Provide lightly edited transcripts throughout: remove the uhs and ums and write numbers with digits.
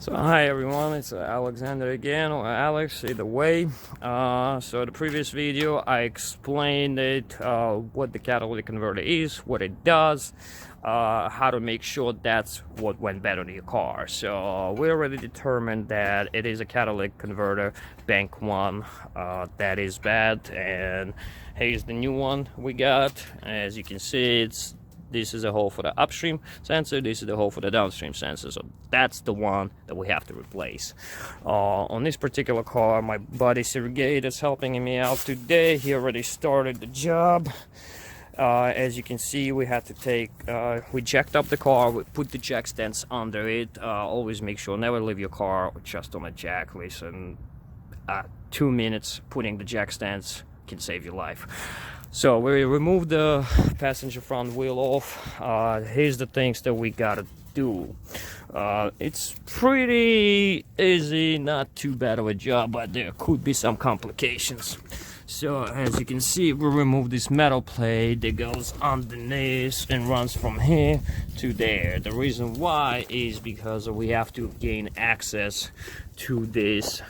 So hi everyone, it's Alexander again, or Alex, either way. So the previous video I explained what the catalytic converter is, what it does, how to make sure that's what went better to your car. So we already determined that it is a catalytic converter, bank 1, that is bad, and here's the new one we got. As you can see, this is a hole for the upstream sensor, this is the hole for the downstream sensor, so that's the one that we have to replace. On this particular car, my buddy Sergey is helping me out today. He already started the job. As you can see, we had to we jacked up the car, we put the jack stands under it. Always make sure, never leave your car just on a jack. Listen, 2 minutes putting the jack stands can save your life. So we removed the passenger front wheel off. Here's the things that we gotta do. It's pretty easy, not too bad of a job, but there could be some complications. So as you can see, we removed this metal plate that goes underneath and runs from here to there. The reason why is because we have to gain access to this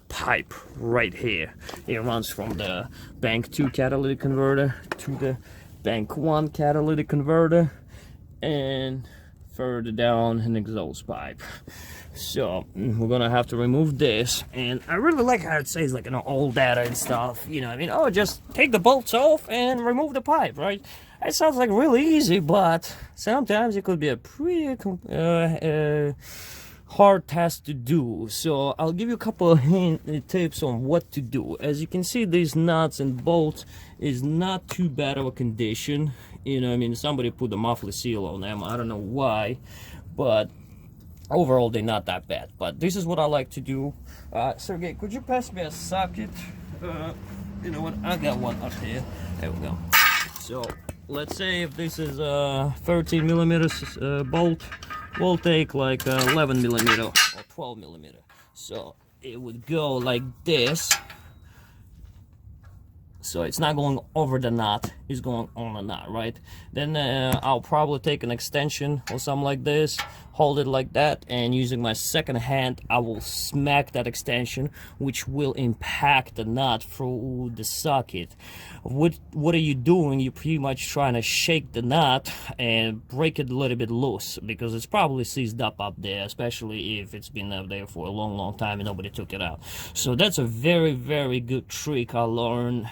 pipe right here. It runs from the bank 2 catalytic converter to the bank 1 catalytic converter and further down an exhaust pipe. So we're gonna have to remove this, and I really like how it says, like, all data and stuff, you know what I mean? Oh, just take the bolts off and remove the pipe, right? It sounds like really easy, but sometimes it could be a pretty hard task to do. So I'll give you a couple of tips on what to do. As you can see, these nuts and bolts is not too bad of a condition, you know. I mean, somebody put the muffler seal on them, I don't know why, but overall they're not that bad. But this is what I like to do. Sergey, could you pass me a socket? You know what, I got one up here. There we go. So let's say if this is a 13 millimeters bolt, we'll take like 11 millimeter or 12 millimeter. So it would go like this. So it's not going over the nut, it's going on the nut, right? Then I'll probably take an extension or something like this, hold it like that, and using my second hand, I will smack that extension, which will impact the nut through the socket. What are you doing? You're pretty much trying to shake the nut and break it a little bit loose, because it's probably seized up there, especially if it's been up there for a long time and nobody took it out. So that's a very good trick I learned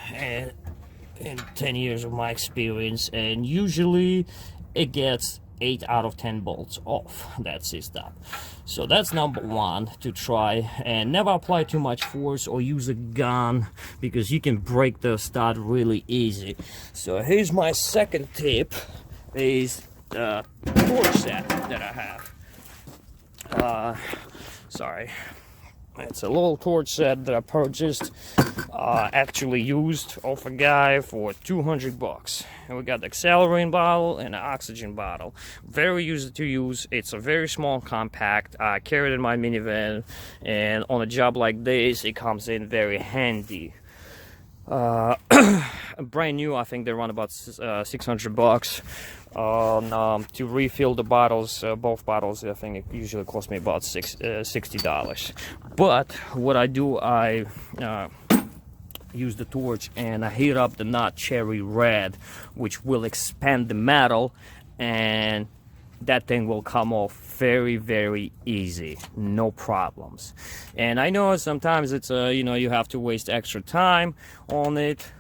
in 10 years of my experience, and usually it gets 8 out of 10 bolts off that seized up. So that's number one to try, and never apply too much force or use a gun, because you can break the stud really easy. So here's my second tip, is the torch set that I have. Sorry, it's a little torch set that I purchased, actually used off a guy for 200 bucks. And we got the accelerating bottle and the oxygen bottle. Very easy to use. It's a very small, compact. I carry it in my minivan, and on a job like this, it comes in very handy. Brand new, I think they run about 600 bucks. To refill the bottles, both bottles, I think it usually costs me about $60. But what I do, I use the torch and I heat up the nut cherry red, which will expand the metal, and that thing will come off very easy, no problems. And I know sometimes it's you have to waste extra time on it,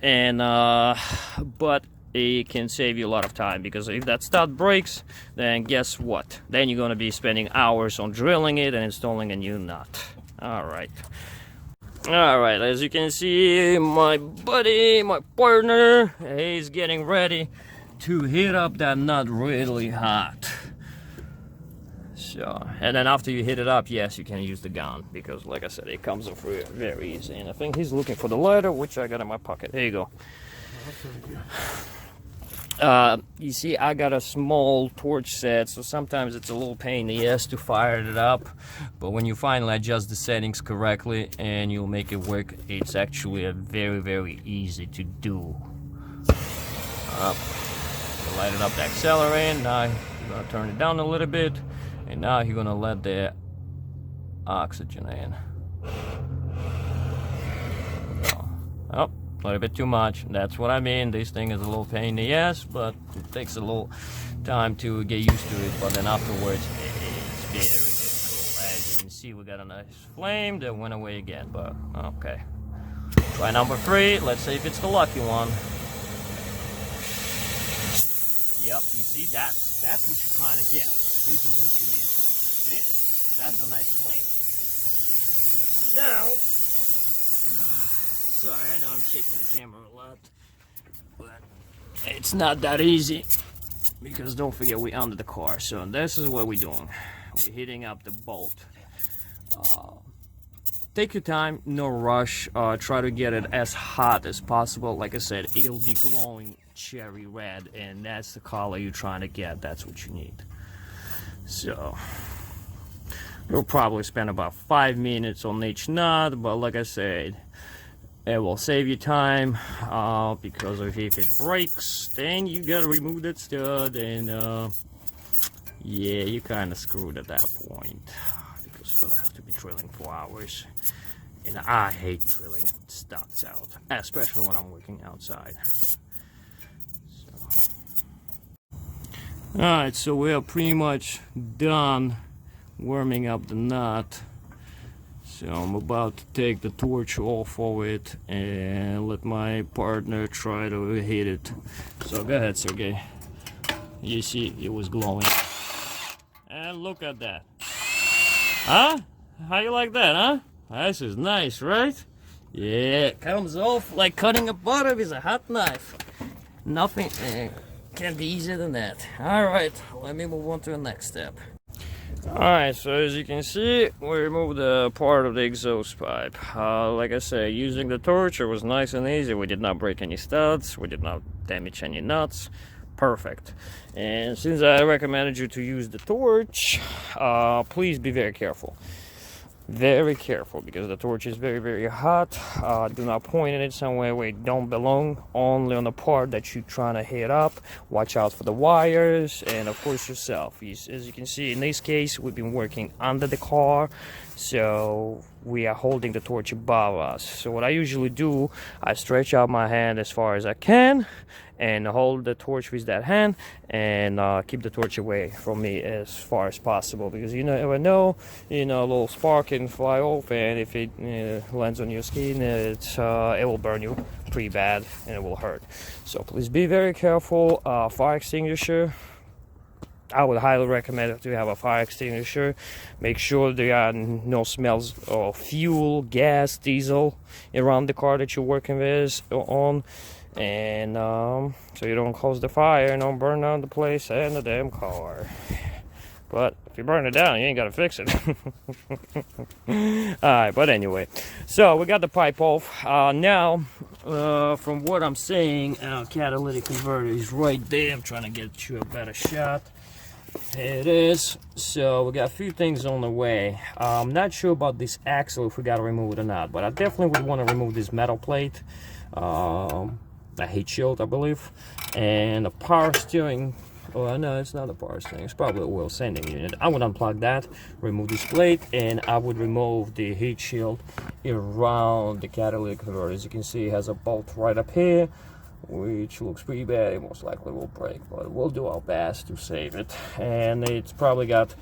and but it can save you a lot of time, because if that stud breaks, then guess what? Then you're going to be spending hours on drilling it and installing a new nut. Alright, as you can see, my buddy, my partner, he's getting ready to heat up that nut really hot. So, and then after you heat it up, yes, you can use the gun, because like I said, it comes off very easy. And I think he's looking for the lighter, which I got in my pocket. There you go. You see, I got a small torch set, so sometimes it's a little pain in the ass to fire it up, but when you finally adjust the settings correctly and you'll make it work, it's actually a very easy to do. Light it up the accelerator. Now you're gonna turn it down a little bit, And now you're gonna let the oxygen in. Oh, a little bit too much. That's what I mean. This thing is a little pain in the ass, but it takes a little time to get used to it. But then afterwards, it's very, very cool. As you can see, we got a nice flame that went away again. But okay, try number 3. Let's see if it's the lucky one. Yep, you see, that's what you're trying to get. This is what you need. See? That's a nice flame. Now, sorry, I know I'm shaking the camera a lot, but it's not that easy because don't forget we're under the car. So this is what we're doing. We're heating up the bolt. Take your time, no rush. Try to get it as hot as possible. Like I said, it'll be glowing cherry red, and that's the color you're trying to get. That's what you need. So you'll probably spend about 5 minutes on each nut, but like I said, it will save you time, because if it breaks, then you gotta remove that stud, and yeah, you kind of screwed at that point, because you're gonna have to be drilling for hours, and I hate drilling studs out, especially when I'm working outside. Alright, so we are pretty much done warming up the nut. So I'm about to take the torch off of it and let my partner try to hit it. So go ahead, Sergey. You see it was glowing. And look at that. Huh? How you like that, huh? This is nice, right? Yeah, it comes off like cutting a butter with a hot knife. Nothing can be easier than that. Alright, let me move on to the next step. Alright, so as you can see, we removed the part of the exhaust pipe. Like I said, using the torch, it was nice and easy. We did not break any studs, we did not damage any nuts. Perfect. And since I recommended you to use the torch, please be very careful. Very careful, because the torch is very, very hot. Do not point it somewhere where it don't belong, only on the part that you're trying to heat up. Watch out for the wires, and of course yourself. As you can see, in this case, we've been working under the car, so we are holding the torch above us. So what I usually do, I stretch out my hand as far as I can and hold the torch with that hand, and keep the torch away from me as far as possible, because you never know, a little spark can fly off, and if it lands on your skin, it will burn you pretty bad and it will hurt. So please be very careful. Fire extinguisher, I would highly recommend to have a fire extinguisher. Make sure there are no smells of fuel, gas, diesel around the car that you're working with on, and so you don't cause the fire and don't burn down the place and the damn car. But if you burn it down, you ain't gotta fix it. Alright, but anyway, so we got the pipe off. Now, from what I'm saying, our catalytic converter is right there. I'm trying to get you a better shot. Here it is. So we got a few things on the way. I'm not sure about this axle, if we gotta remove it or not, but I definitely would want to remove this metal plate, the heat shield, I believe, and the power steering. Oh no, it's not a power steering, it's probably a oil sending unit. I would unplug that, remove this plate, and I would remove the heat shield around the catalytic converter. As you can see, it has a bolt right up here, which looks pretty bad. It most likely will break, but we'll do our best to save it. And it's probably got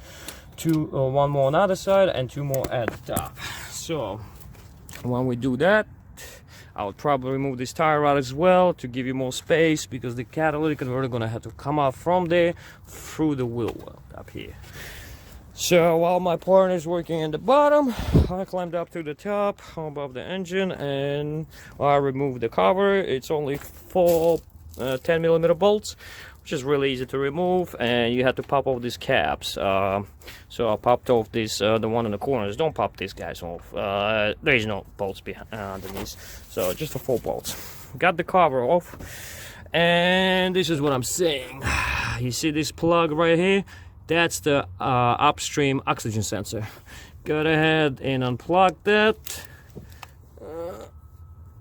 one more on the other side and 2 more at the top. So when we do that, I'll probably remove this tire rod as well to give you more space, because the catalytic converter is going to have to come out from there through the wheel well up here. So while my partner is working in the bottom, I climbed up to the top above the engine, and I removed the cover. It's only 4 10mm bolts, which is really easy to remove, and you have to pop off these caps. So I popped off this, the one in the corners. Don't pop these guys off. There is no bolts behind underneath, so just the 4 bolts. Got the cover off, and this is what I'm saying. You see this plug right here? That's the upstream oxygen sensor. Go ahead and unplug that.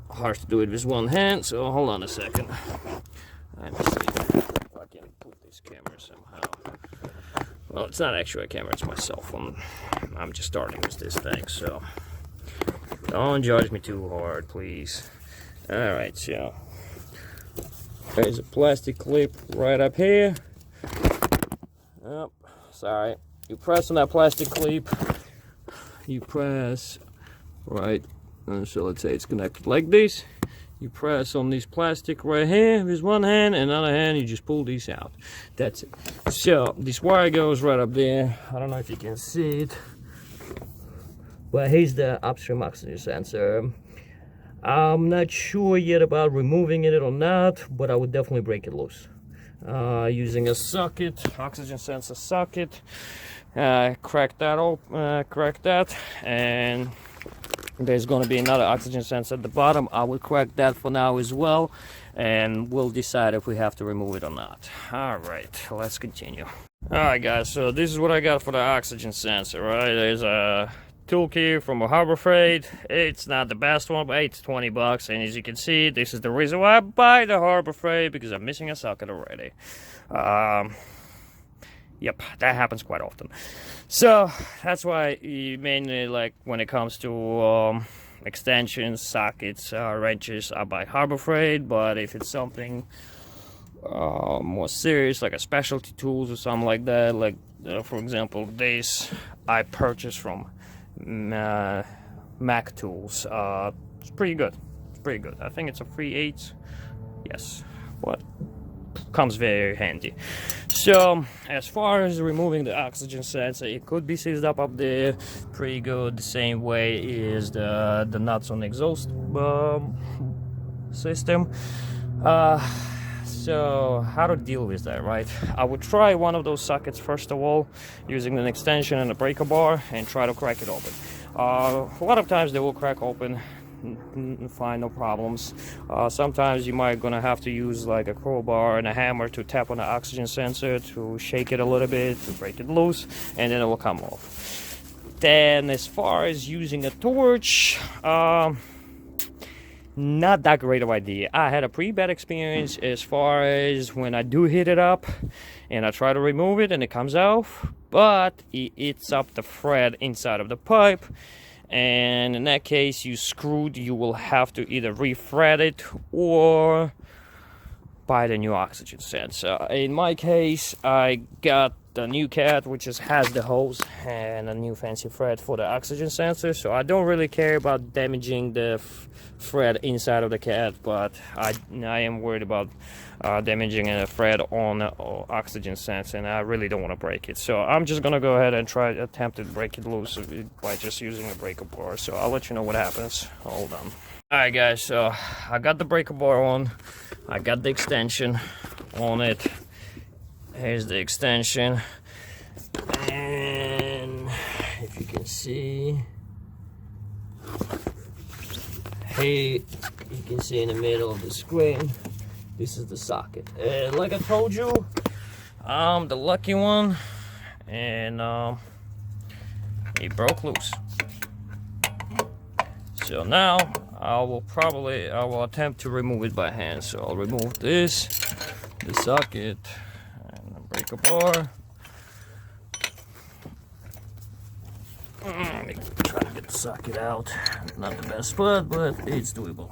Hard to do it with one hand, so hold on a second. Let me see if I can put this camera somehow. Well, it's not actually a camera, it's my cell phone. I'm just starting with this thing, so don't judge me too hard, please. Alright, so there's a plastic clip right up here. Oh, sorry. You press on that plastic clip. You press right, so let's say it's connected like this. You press on this plastic right here with one hand, and another hand you just pull these out. That's it. So this wire goes right up there. I don't know if you can see it, but here's the upstream oxygen sensor. I'm not sure yet about removing it or not, but I would definitely break it loose using a socket, oxygen sensor socket. Crack that open, crack that, and there's going to be another oxygen sensor at the bottom. I will crack that for now as well, and we'll decide if we have to remove it or not. Alright, let's continue. Alright guys, so this is what I got for the oxygen sensor, right? There's a toolkit from a Harbor Freight. It's not the best one, but it's 20 bucks, and as you can see, this is the reason why I buy the Harbor Freight, because I'm missing a socket already. Yep, that happens quite often. So that's why you mainly, like, when it comes to extensions, sockets, wrenches, I buy Harbor Freight. But if it's something more serious, like a specialty tools or something like that, like for example this, I purchased from Mac Tools. It's pretty good. It's pretty good. I think it's a 3/8. Yes, but comes very handy. So as far as removing the oxygen sensor, it could be seized up there pretty good, the same way as the nuts on the exhaust system. So how to deal with that, right? I would try one of those sockets first of all, using an extension and a breaker bar, and try to crack it open. A lot of times they will crack open fine, no problems. Sometimes you might gonna have to use like a crowbar and a hammer to tap on the oxygen sensor to shake it a little bit, to break it loose, and then it will come off. Then as far as using a torch, not that great of idea. I had a pretty bad experience as far as when I do heat it up and I try to remove it and it comes off, but it eats up the thread inside of the pipe. And in that case, you will have to either re-thread it or buy the new oxygen sensor. In my case, I got the new cat, which has the hose and a new fancy thread for the oxygen sensor, so I don't really care about damaging the thread inside of the cat, but I am worried about damaging a thread on the oxygen sensor, and I really don't want to break it. So I'm just gonna go ahead and attempt to break it loose by just using a breaker bar. So I'll let you know what happens. Hold on. Alright guys, so I got the breaker bar on, I got the extension on it. Here's the extension, and if you can see, hey, you can see in the middle of the screen, this is the socket. And like I told you, I'm the lucky one, and it broke loose. So now I will attempt to remove it by hand. So I'll remove this, the socket, and the breaker bar. Let me try to get the socket out. Not the best spot, but it's doable.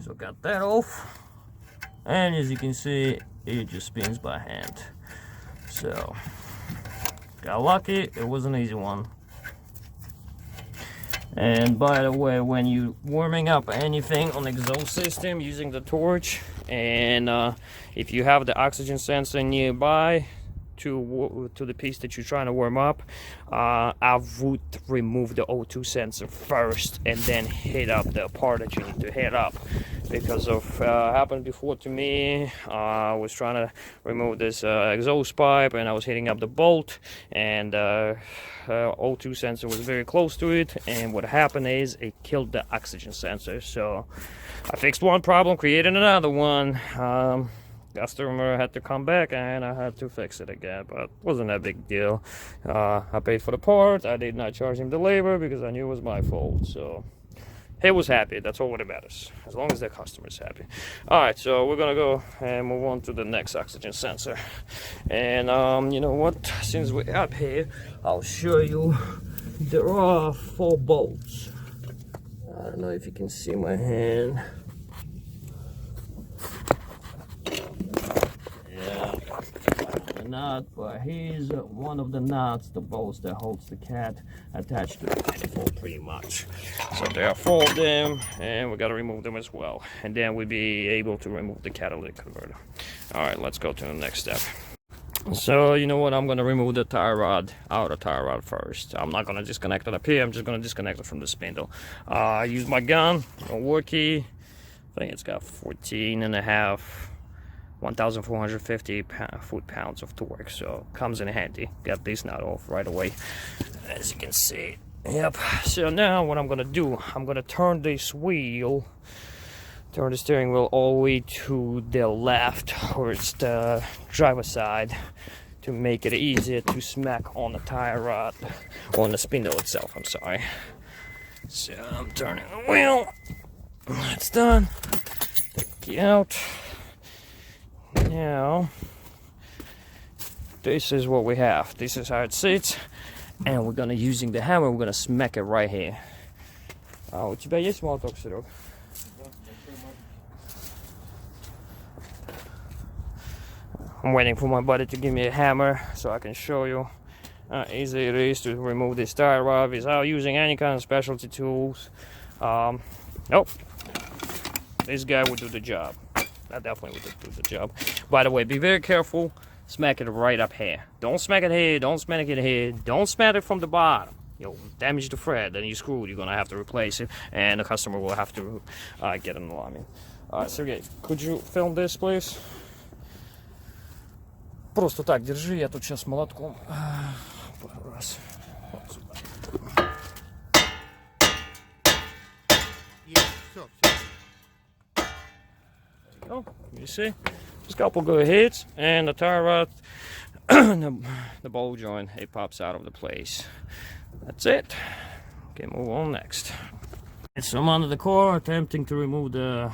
So got that off, and as you can see, it just spins by hand. So got lucky. It was an easy one. And by the way, when you warming up anything on the exhaust system using the torch, and if you have the oxygen sensor nearby to the piece that you're trying to warm up, I would remove the O2 sensor first and then heat up the part that you need to heat up, because of happened before to me. I was trying to remove this exhaust pipe, and I was heating up the bolt, and O2 sensor was very close to it, and what happened is it killed the oxygen sensor. So I fixed one problem, created another one. Customer had to come back, and I had to fix it again, but it wasn't that big deal. I paid for the part. I did not charge him the labor because I knew it was my fault. So he was happy. That's all that matters, as long as the customer is happy. All right, so we're gonna go and move on to the next oxygen sensor. And you know what, since we're up here, I'll show you. There are 4 bolts. I don't know if you can see my hand. Yeah, the nut, but here's one of the nuts, the bolts that holds the cat attached to the manifold, pretty much. So there are 4 of them, and we got to remove them as well. And then we'll be able to remove the catalytic converter. All right, let's go to the next step. So you know what, I'm going to remove the tie rod, outer tie rod first. I'm not going to disconnect it up here, I'm just going to disconnect it from the spindle. I use my gun, a Worky. I think it's got 14.5, 1,450 foot-pounds of torque, so comes in handy. Got this nut off right away, as you can see. Yep, so now what I'm going to do, I'm going to turn this wheel, turn the steering wheel all the way to the left, towards the driver's side, to make it easier to smack on the tie rod, on the spindle itself, I'm sorry. So I'm turning the wheel, that's done, take it out. Now, this is what we have, this is how it sits, and we're gonna, using the hammer, we're gonna smack it right here. У тебя есть молоток, Серег? I'm waiting for my buddy to give me a hammer so I can show you how easy it is to remove this tie rod without using any kind of specialty tools. Nope, this guy would do the job. That definitely would do the job. By the way, be very careful. Smack it right up here. Don't smack it here. Don't smack it here. Don't smack it from the bottom. You'll damage the thread, then you're screwed. You're gonna have to replace it, and the customer will have to get an alarm. Alright, Sergey, could you film this, please? Просто так держи, я тут сейчас молотком пару раз. Oh, you see, just a couple good hits, and the tie rod, the ball joint, it pops out of the place. That's it. Okay, move on next. So I'm under the core, attempting to remove the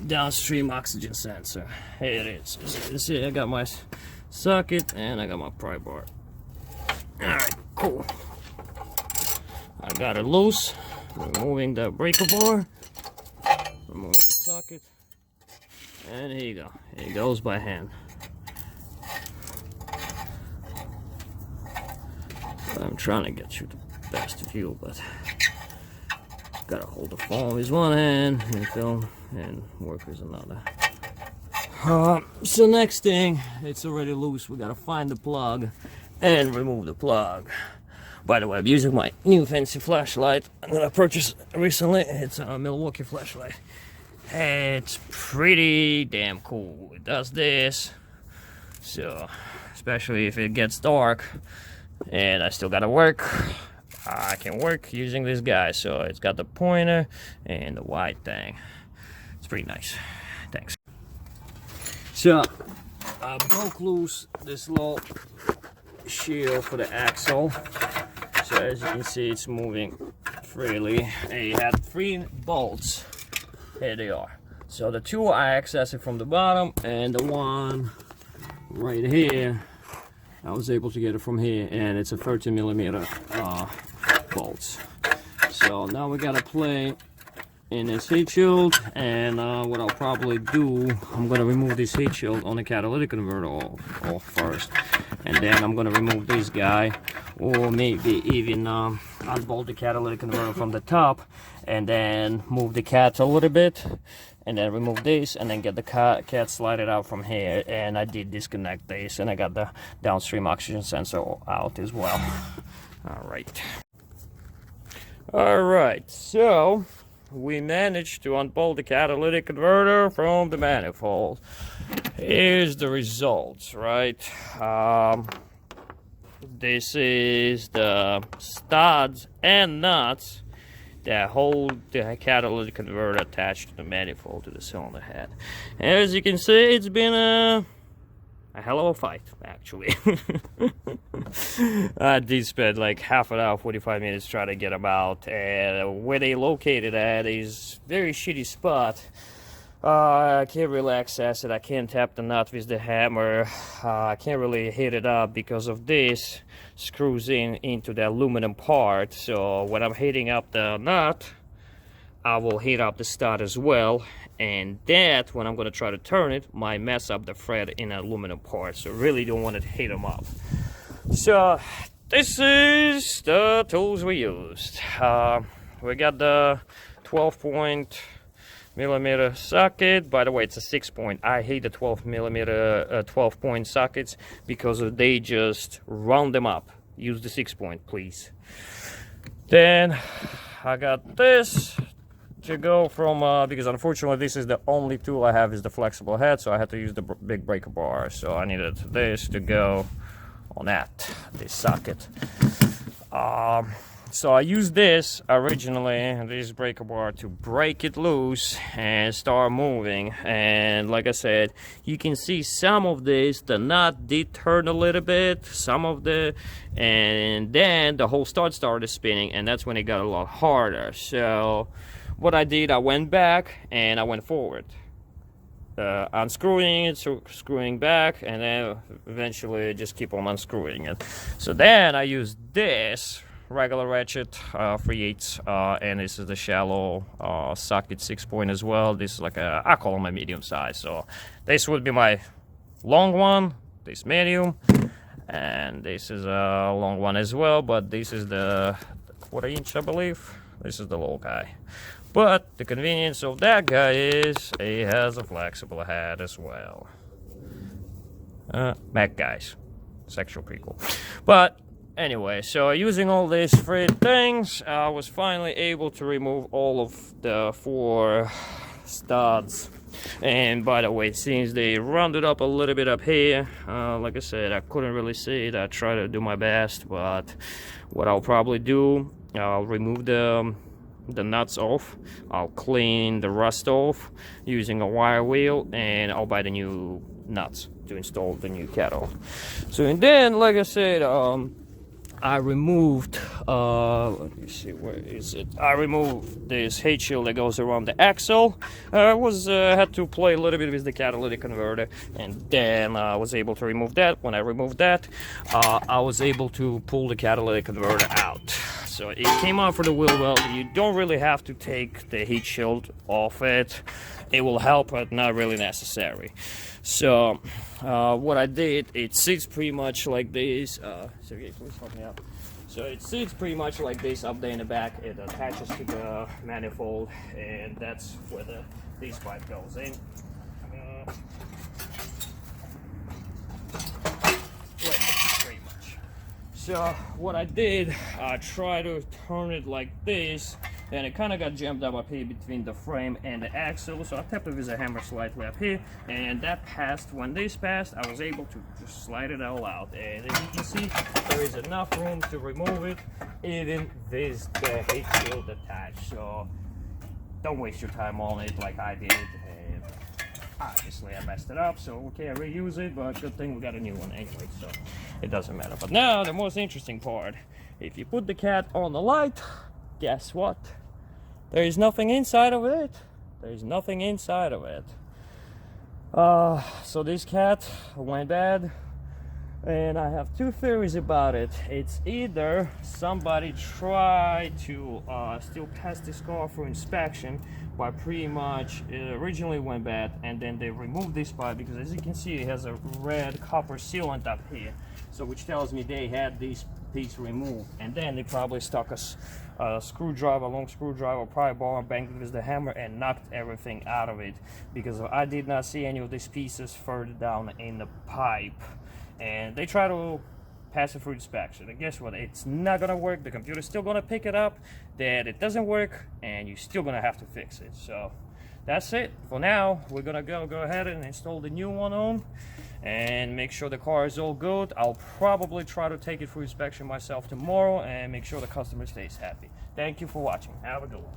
downstream oxygen sensor. Here it is. As you can see, I got my socket and I got my pry bar. Alright, cool. I got it loose. Removing the breaker bar, removing the socket, and here you go. It goes by hand. I'm trying to get you the best view, but gotta hold the phone with one hand and film and work with another. So next thing, it's already loose. We gotta find the plug and remove the plug. By the way, I'm using my new fancy flashlight that I purchased recently. It's a Milwaukee flashlight. It's pretty damn cool. It does this, so especially if it gets dark and I still gotta work, I can work using this guy. So it's got the pointer and the white thing. It's pretty nice. Thanks. So I broke loose this little shield for the axle. So as you can see, it's moving freely. And you had 3 bolts. Here they are. So the 2 I accessed from the bottom, and the one right here, I was able to get it from here, and it's a 30mm bolts. So now we gotta play in this heat shield, and what I'll probably do, I'm gonna remove this heat shield on the catalytic converter off first, and then I'm gonna remove this guy, or maybe even unbolt the catalytic converter from the top, and then move the cat a little bit, and then remove this, and then get the cat slided out from here. And I did disconnect this, and I got the downstream oxygen sensor out as well. Alright, so we managed to unbolt the catalytic converter from the manifold. Here's the results, right? This is the studs and nuts that hold the catalytic converter attached to the manifold to the cylinder head. As you can see, it's been a a hell of a fight, actually. I did spend like half an hour, 45 minutes trying to get them out, and where they located at is very shitty spot. I can't really access it. I can't tap the nut with the hammer. I can't really hit it up because of this screws into the aluminum part. So when I'm hitting up the nut, I will hit up the stud as well, and that when I'm going to try to turn it might mess up the thread in the aluminum part. So really don't want to hit them up. So this is the tools we used. We got the 12-millimeter socket. By the way, it's a 6-point. I hate the 12-millimeter 12-point sockets because they just round them up. Use the 6-point, please. Then I got this to go from because unfortunately this is the only tool I have is the flexible head, so I had to use the big breaker bar. So I needed this to go on this socket. So I used this originally, this breaker bar, to break it loose and start moving. And like I said, you can see some of this, the nut did turn a little bit, and then the whole stud started spinning, and that's when it got a lot harder. So what I did, I went back and I went forward. Unscrewing it, so screwing back, and then eventually just keep on unscrewing it. So then I used this regular ratchet 3/8, and this is the shallow socket 6-point as well. This is like I call them a medium size. So this would be my long one, this medium, and this is a long one as well, but this is the 1/4 inch, I believe. This is the little guy. But the convenience of that guy is he has a flexible head as well. Mac guys, sexual prequel. But anyway, so using all these 3 things, I was finally able to remove all of the 4 studs. And by the way, since they rounded up a little bit up here, like I said, I couldn't really see it. I tried to do my best, but what I'll probably do, I'll remove the nuts off, I'll clean the rust off using a wire wheel, and I'll buy the new nuts to install the new kettle. So and then, like I said, I removed, let me see, where is it? I removed this heat shield that goes around the axle. I had to play a little bit with the catalytic converter, and then I was able to remove that. When I removed that, I was able to pull the catalytic converter out. So it came out for the wheel well. You don't really have to take the heat shield off it. It will help, but not really necessary. So what I did, it sits pretty much like this. Sergey, please help me out. So it sits pretty much like this up there in the back. It attaches to the manifold, and that's where this pipe goes in. Pretty much. So what I did, I tried to turn it like this, and it kind of got jammed up here between the frame and the axle. So I tapped it with a hammer slightly up here, and that passed. When this passed, I was able to just slide it all out. And as you can see, there is enough room to remove it, even with the heat shield attached. So don't waste your time on it like I did. And obviously I messed it up, so we can't reuse it, but good thing we got a new one anyway, so it doesn't matter. But now the most interesting part, if you put the cat on the light, guess what? There is nothing inside of it. There is nothing inside of it. So this cat went bad, and I have 2 theories about it. It's either somebody tried to still pass this car for inspection, but pretty much it originally went bad, and then they removed this part, because as you can see it has a red copper sealant up here, so which tells me they had this piece removed, and then they probably stuck a screwdriver, long screwdriver, pry bar, banged it with the hammer, and knocked everything out of it, because I did not see any of these pieces further down in the pipe. And they try to pass it through inspection, and guess what? It's not gonna work. The computer's still gonna pick it up that it doesn't work, and you're still gonna have to fix it. So that's it for now. We're gonna go ahead and install the new one on and make sure the car is all good. I'll probably try to take it through inspection myself tomorrow and make sure the customer stays happy. Thank you for watching. Have a good one.